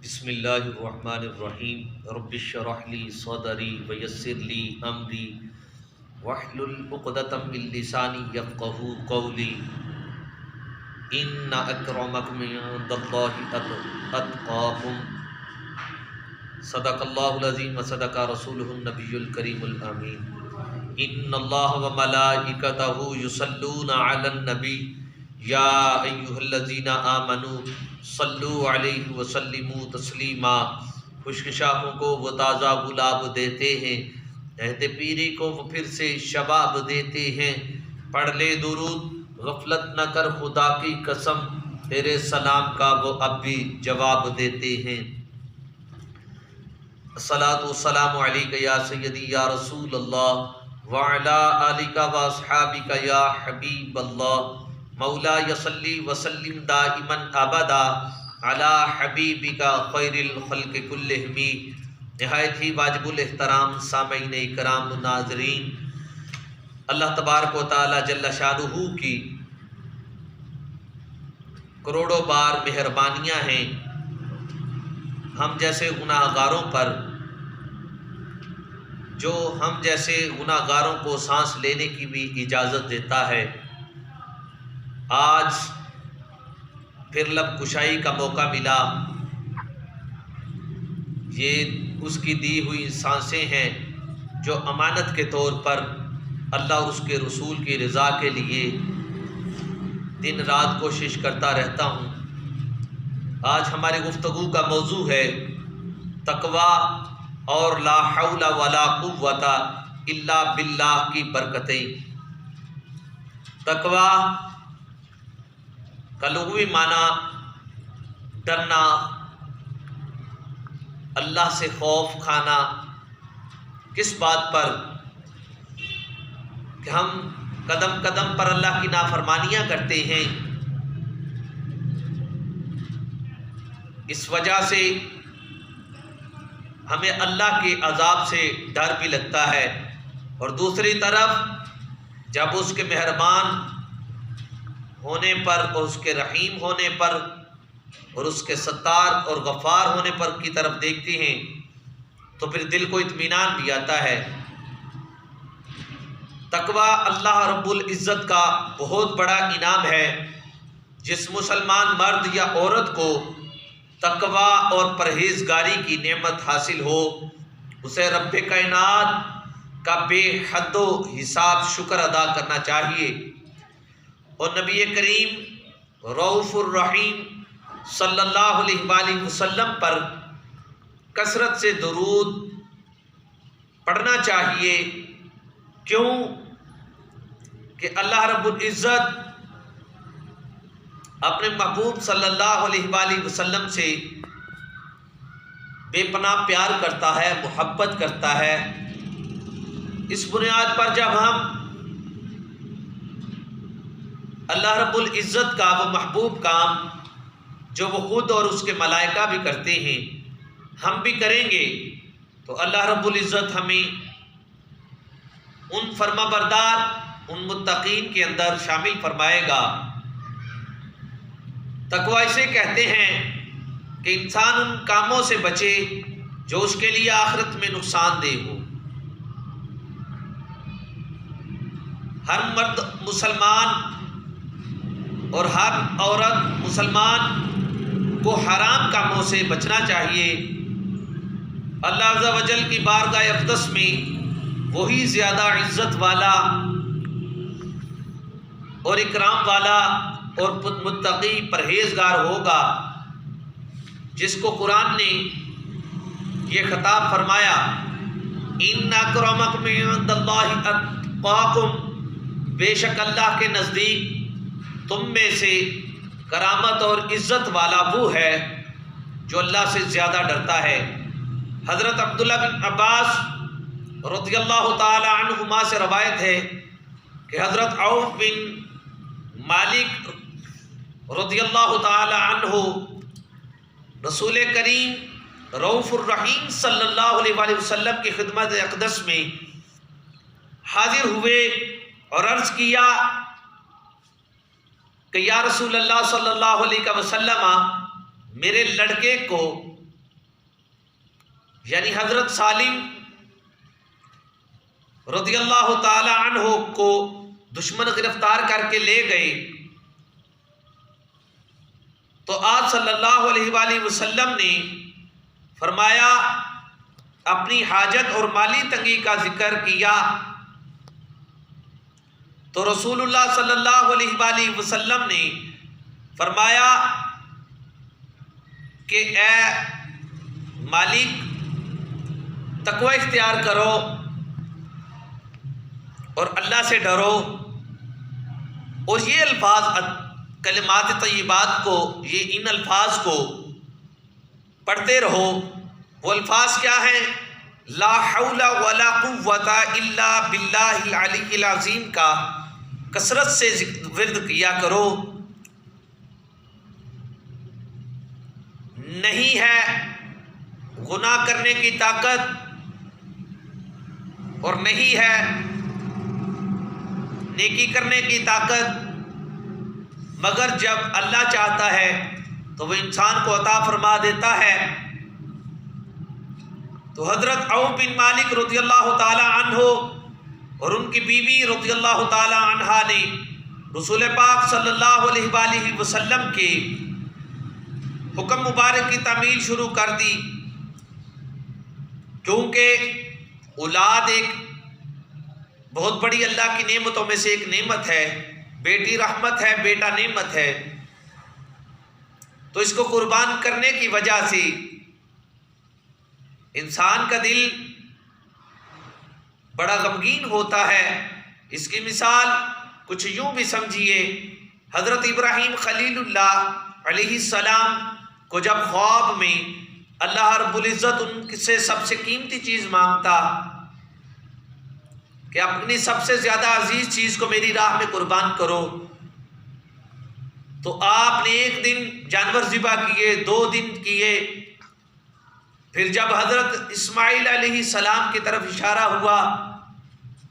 بسم اللہ الرحمن الرحیم رب اشرح لی صدری ویسر لی امری واحلل عقدۃ من لسانی یفقہوا قولی ان اکرمکم عند اللہ اتقاکم صدق اللہ العظیم وصدق رسولہ النبی الکریم الامین ان اللہ وملائکتہ یصلون علی النبی یا ایھا الذین آمنوا صلو علیہ وسلموا تسلیما۔ خشکشاہوں کو وہ تازہ گلاب دیتے ہیں، عہد پیری کو وہ پھر سے شباب دیتے ہیں۔ پڑھ لے درود غفلت نہ کر خدا کی قسم، تیرے سلام کا وہ اب بھی جواب دیتے ہیں۔ الصلاۃ والسلام علیک یا سیدی یا رسول اللہ وعلی آلک واصحابک یا حبیب اللہ۔ مولا یصلی وسلم دائما ابدا علی حبیبک خیر الخلق کلہم۔ نہایت ہی واجب الاحترام سامعین اکرام ناظرین، اللہ تبارک و تعالی جل شانہ کی کروڑوں بار مہربانیاں ہیں ہم جیسے گناہ گاروں پر، جو ہم جیسے گناہ گاروں کو سانس لینے کی بھی اجازت دیتا ہے۔ آج پھر لب کشائی کا موقع ملا، یہ اس کی دی ہوئی سانسیں ہیں جو امانت کے طور پر اللہ اور اس کے رسول کی رضا کے لیے دن رات کوشش کرتا رہتا ہوں۔ آج ہماری گفتگو کا موضوع ہے تقویٰ اور لا حول ولا قوت الا باللہ کی برکتیں۔ تقویٰ کا لغوی معنی ڈرنا، اللہ سے خوف کھانا۔ کس بات پر؟ کہ ہم قدم قدم پر اللہ کی نافرمانیاں کرتے ہیں، اس وجہ سے ہمیں اللہ کے عذاب سے ڈر بھی لگتا ہے، اور دوسری طرف جب اس کے مہربان ہونے پر اور اس کے رحیم ہونے پر اور اس کے ستار اور غفار ہونے پر کی طرف دیکھتے ہیں تو پھر دل کو اطمینان بھی آتا ہے۔ تقویٰ اللہ رب العزت کا بہت بڑا انعام ہے۔ جس مسلمان مرد یا عورت کو تقویٰ اور پرہیزگاری کی نعمت حاصل ہو، اسے رب کائنات کا بے حد و حساب شکر ادا کرنا چاہیے، اور نبی کریم رؤوف الرحیم صلی اللہ علیہ وآلہ وسلم پر کثرت سے درود پڑھنا چاہیے۔ کیوں کہ اللہ رب العزت اپنے محبوب صلی اللہ علیہ وآلہ وسلم سے بے پناہ پیار کرتا ہے، محبت کرتا ہے۔ اس بنیاد پر جب ہم اللہ رب العزت کا وہ محبوب کام جو وہ خود اور اس کے ملائکہ بھی کرتے ہیں ہم بھی کریں گے، تو اللہ رب العزت ہمیں ان فرما بردار، ان متقین کے اندر شامل فرمائے گا۔ تقویٰ اسے کہتے ہیں کہ انسان ان کاموں سے بچے جو اس کے لیے آخرت میں نقصان دہ ہو۔ ہر مرد مسلمان اور ہر عورت مسلمان کو حرام کاموں سے بچنا چاہیے۔ اللہ عز و جل کی بارگاہ اقدس میں وہی زیادہ عزت والا اور اکرام والا اور متقی پرہیزگار ہوگا جس کو قرآن نے یہ خطاب فرمایا، ان اکرمکم عند اللہ اتقاکم، بے شک اللہ کے نزدیک تم میں سے کرامت اور عزت والا وہ ہے جو اللہ سے زیادہ ڈرتا ہے۔ حضرت عبداللہ بن عباس رضی اللہ تعالی عنہما سے روایت ہے کہ حضرت عوف بن مالک رضی اللہ تعالی عنہ رسول کریم رؤوف الرحیم صلی اللہ علیہ وآلہ وسلم کی خدمت اقدس میں حاضر ہوئے اور عرض کیا کہ یا رسول اللہ صلی اللہ علیہ وسلم، میرے لڑکے کو یعنی حضرت سالم رضی اللہ تعالی عنہ کو دشمن گرفتار کر کے لے گئے تو آپ صلی اللہ علیہ وآلہ وسلم نے فرمایا، اپنی حاجت اور مالی تنگی کا ذکر کیا تو رسول اللہ صلی اللہ علیہ وآلہ وسلم نے فرمایا کہ اے مالک، تقوی اختیار کرو اور اللہ سے ڈرو، اور یہ الفاظ کلمات طیبات کو، یہ ان الفاظ کو پڑھتے رہو۔ وہ الفاظ کیا ہیں؟ لا حول ولا قوت الا باللہ العلی العظیم کا کثرت سے ورد کیا کرو۔ نہیں ہے گناہ کرنے کی طاقت اور نہیں ہے نیکی کرنے کی طاقت، مگر جب اللہ چاہتا ہے تو وہ انسان کو عطا فرما دیتا ہے۔ تو حضرت عوف بن مالک رضی اللہ تعالی عنہ اور ان کی بیوی رضی اللہ تعالی عنہا نے رسول پاک صلی اللہ علیہ وآلہ وسلم کے حکم مبارک کی تعمیل شروع کر دی، کیونکہ اولاد ایک بہت بڑی اللہ کی نعمتوں میں سے ایک نعمت ہے، بیٹی رحمت ہے، بیٹا نعمت ہے، تو اس کو قربان کرنے کی وجہ سے انسان کا دل بڑا غمگین ہوتا ہے۔ اس کی مثال کچھ یوں بھی سمجھیے، حضرت ابراہیم خلیل اللہ علیہ السلام کو جب خواب میں اللہ رب العزت ان سے سب سے قیمتی چیز مانگتا کہ اپنی سب سے زیادہ عزیز چیز کو میری راہ میں قربان کرو، تو آپ نے ایک دن جانور ذبح کیے، 2 دن کیے، پھر جب حضرت اسماعیل علیہ السلام کی طرف اشارہ ہوا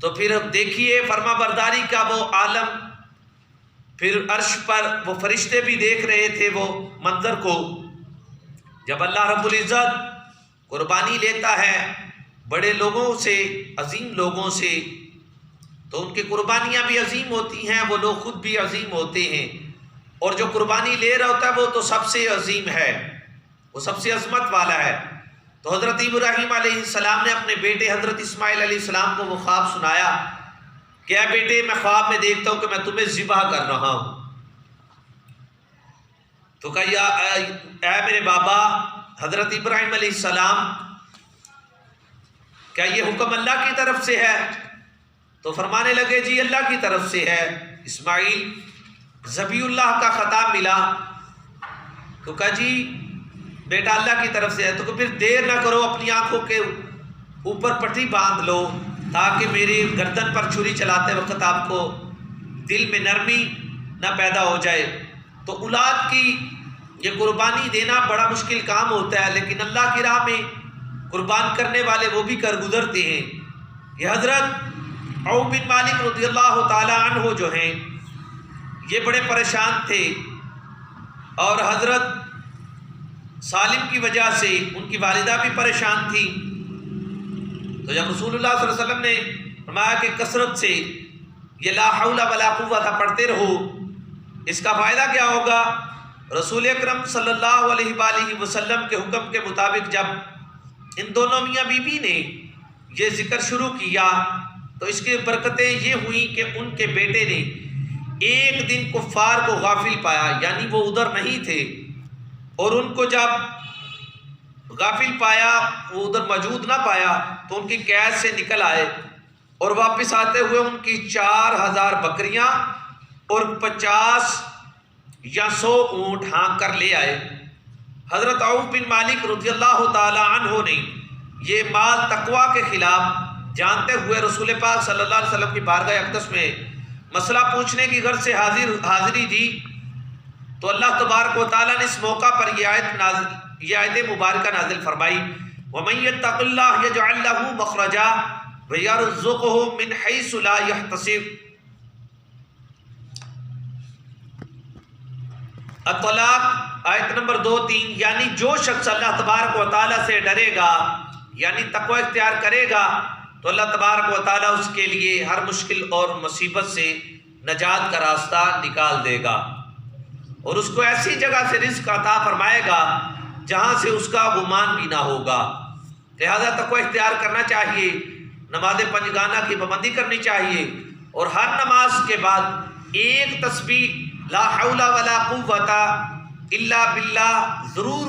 تو پھر دیکھیے فرما برداری کا وہ عالم، پھر عرش پر وہ فرشتے بھی دیکھ رہے تھے وہ منظر کو، جب اللہ رب العزت قربانی لیتا ہے بڑے لوگوں سے، عظیم لوگوں سے، تو ان کی قربانیاں بھی عظیم ہوتی ہیں، وہ لوگ خود بھی عظیم ہوتے ہیں، اور جو قربانی لے رہا ہوتا ہے وہ تو سب سے عظیم ہے، وہ سب سے عظمت والا ہے۔ تو حضرت ابراہیم علیہ السلام نے اپنے بیٹے حضرت اسماعیل علیہ السلام کو وہ خواب سنایا کہ اے بیٹے، میں خواب میں دیکھتا ہوں کہ میں تمہیں ذبح کر رہا ہوں۔ تو کہا اے میرے بابا حضرت ابراہیم علیہ السلام، کیا یہ حکم اللہ کی طرف سے ہے؟ تو فرمانے لگے جی اللہ کی طرف سے ہے۔ اسماعیل ذبیح اللہ کا خطاب ملا تو کہا جی بیٹا اللہ کی طرف سے ہے، تو پھر دیر نہ کرو، اپنی آنکھوں کے اوپر پٹی باندھ لو تاکہ میری گردن پر چھری چلاتے وقت آپ کو دل میں نرمی نہ پیدا ہو جائے۔ تو اولاد کی یہ قربانی دینا بڑا مشکل کام ہوتا ہے، لیکن اللہ کی راہ میں قربان کرنے والے وہ بھی کر گزرتے ہیں۔ یہ حضرت عوف بن مالک رضی اللہ تعالی عنہ جو ہیں یہ بڑے پریشان تھے، اور حضرت سالم کی وجہ سے ان کی والدہ بھی پریشان تھی۔ تو جب رسول اللہ صلی اللہ علیہ وسلم نے فرمایا کہ کثرت سے یہ لا حول ولا قوت پڑھتے رہو، اس کا فائدہ کیا ہوگا؟ رسول اکرم صلی اللہ علیہ وآلہ وسلم کے حکم کے مطابق جب ان دونوں میاں بیوی نے یہ ذکر شروع کیا تو اس کی برکتیں یہ ہوئیں کہ ان کے بیٹے نے ایک دن کفار کو غافل پایا، یعنی وہ ادھر نہیں تھے، اور ان کو جب غافل پایا، وہ ادھر موجود نہ پایا، تو ان کی قید سے نکل آئے، اور واپس آتے ہوئے ان کی 4000 بکریاں اور 50 یا 100 اونٹ ہانک کر لے آئے۔ حضرت عوف بن مالک رضی اللہ تعالی عنہ نے یہ مال تقوی کے خلاف جانتے ہوئے رسول پاک صلی اللہ علیہ وسلم کی بارگاہ اقدس میں مسئلہ پوچھنے کی غرض سے حاضری دی، تو اللہ تبارک و تعالیٰ نے اس موقع پر یہ آیت مبارکہ نازل فرمائی، وَمَن يَتَّقِ اللَّهَ يَجْعَل لَّهُ مَخْرَجًا وَيَرْزُقْهُ مِنْ حَيْثُ لَا يَحْتَسِبُ۔ الطلاق آیت نمبر 2-3، یعنی جو شخص اللہ تبارک و تعالیٰ سے ڈرے گا یعنی تقوی اختیار کرے گا تو اللہ تبارک و تعالیٰ اس کے لیے ہر مشکل اور مصیبت سے نجات کا راستہ نکال دے گا، اور اس کو ایسی جگہ سے رزق عطا فرمائے گا جہاں سے اس کا گمان بھی نہ ہوگا۔ لہذا تقوی اختیار کرنا چاہیے، نماز پنجگانہ کی پابندی کرنی چاہیے، اور ہر نماز کے بعد ایک تسبیح لا حول ولا قوت الا باللہ ضرور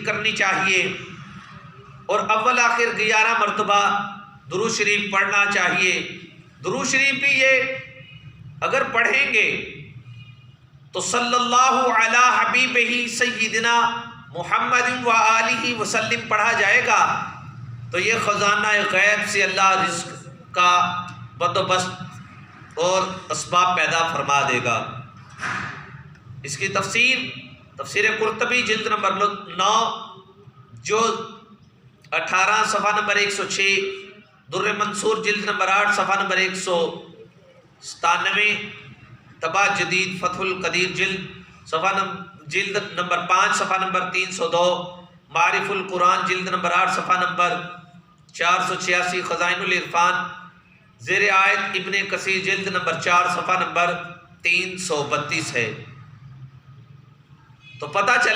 کرنی چاہیے، اور اول آخر 11 مرتبہ درود شریف پڑھنا چاہیے۔ درود شریف بھی یہ اگر پڑھیں گے تو صلی اللہ علی حبیبہ سیدنا محمد و آلہ وسلم پڑھا جائے گا تو یہ خزانہ غیب سے اللہ رزق کا بندوبست اور اسباب پیدا فرما دے گا۔ اس کی تفسیر قرطبی جلد نمبر 9 جو 18 صفحہ نمبر 106، در منصور جلد نمبر 8 صفحہ نمبر 197، طبع جدید فتح القدیر جلد نمبر 5 صفحہ نمبر 302، معارف القرآن جلد نمبر 8 صفحہ نمبر 486، خزائن العرفان زیر آیت ابن کثیر جلد نمبر 4 صفحہ نمبر 332 ہے۔ تو پتہ چلا